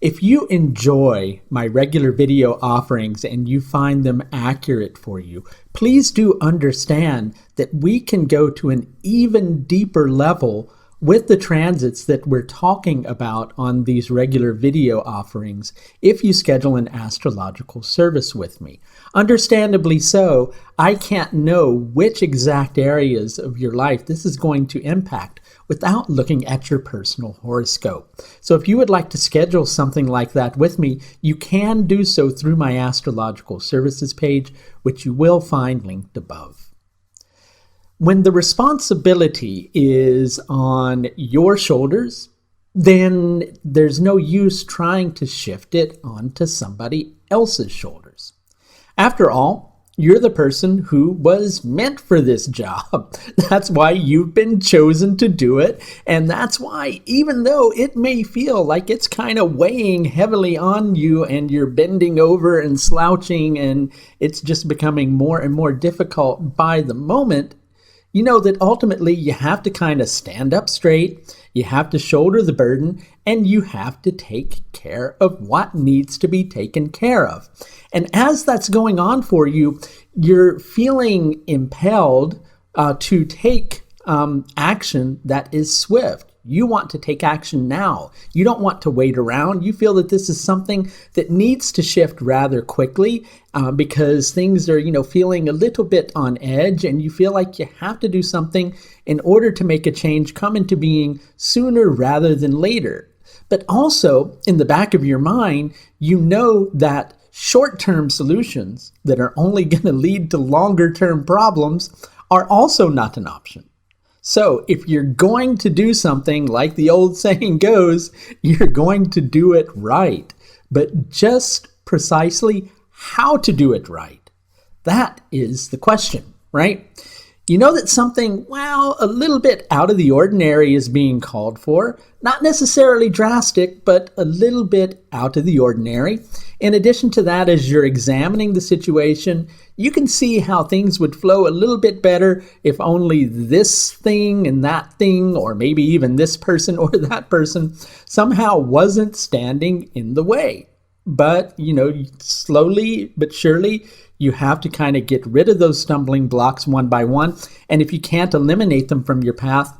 If you enjoy my regular video offerings and you find them accurate for you, please do understand that we can go to an even deeper level with the transits that we're talking about on these regular video offerings if you schedule an astrological service with me. Understandably so, I can't know which exact areas of your life this is going to impact without looking at your personal horoscope. So if you would like to schedule something like that with me, you can do so through my astrological services page, which you will find linked above. When the responsibility is on your shoulders, then there's no use trying to shift it onto somebody else's shoulders. After all, you're the person who was meant for this job. That's why you've been chosen to do it. And that's why, even though it may feel like it's kind of weighing heavily on you and you're bending over and slouching and it's just becoming more and more difficult by the moment, you know that ultimately you have to kind of stand up straight, you have to shoulder the burden, and you have to take care of what needs to be taken care of. And as that's going on for you, you're feeling impelled to take action that is swift. You want to take action now. You don't want to wait around. You feel that this is something that needs to shift rather quickly because things are, feeling a little bit on edge, and you feel like you have to do something in order to make a change come into being sooner rather than later. But also, in the back of your mind, you know that short-term solutions that are only going to lead to longer-term problems are also not an option. So if you're going to do something, like the old saying goes, you're going to do it right. But just precisely how to do it right, that is the question, right? You know that something, a little bit out of the ordinary is being called for. Not necessarily drastic, but a little bit out of the ordinary. In addition to that, as you're examining the situation, you can see how things would flow a little bit better if only this thing and that thing, or maybe even this person or that person, somehow wasn't standing in the way. But, slowly but surely, you have to kind of get rid of those stumbling blocks one by one. And if you can't eliminate them from your path,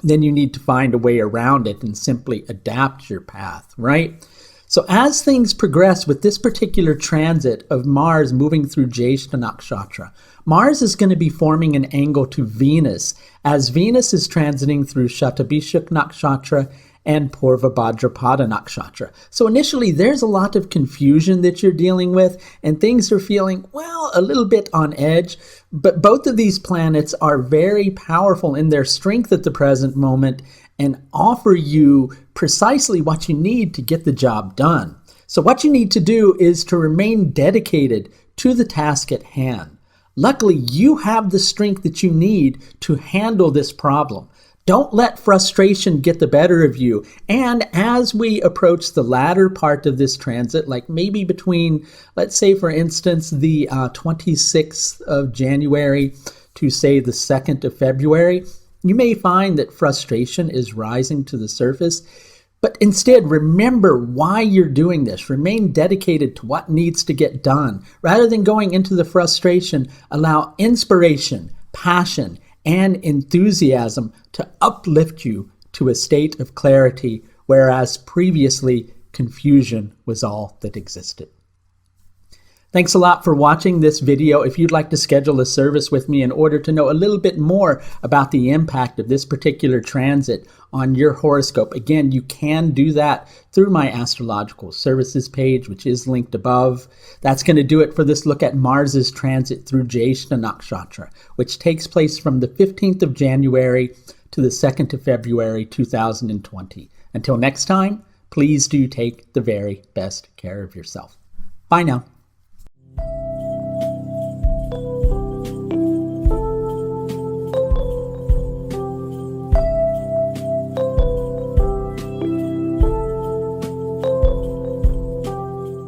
then you need to find a way around it and simply adapt your path, right? So as things progress with this particular transit of Mars moving through Jyeshtha Nakshatra, Mars is going to be forming an angle to Venus as Venus is transiting through Shatabhishak Nakshatra and Purva Bhadrapada Nakshatra. So initially, there's a lot of confusion that you're dealing with, and things are feeling, a little bit on edge. But both of these planets are very powerful in their strength at the present moment and offer you precisely what you need to get the job done. So what you need to do is to remain dedicated to the task at hand. Luckily, you have the strength that you need to handle this problem. Don't let frustration get the better of you. And as we approach the latter part of this transit, like maybe between, let's say, for instance, the 26th of January to, say, the 2nd of February, you may find that frustration is rising to the surface. But instead, remember why you're doing this. Remain dedicated to what needs to get done. Rather than going into the frustration, allow inspiration, passion, and enthusiasm to uplift you to a state of clarity, whereas previously confusion was all that existed. Thanks a lot for watching this video. If you'd like to schedule a service with me in order to know a little bit more about the impact of this particular transit on your horoscope, again, you can do that through my astrological services page, which is linked above. That's going to do it for this look at Mars's transit through Jyeshtha Nakshatra, which takes place from the 15th of January to the 2nd of February 2020. Until next time, please do take the very best care of yourself. Bye now.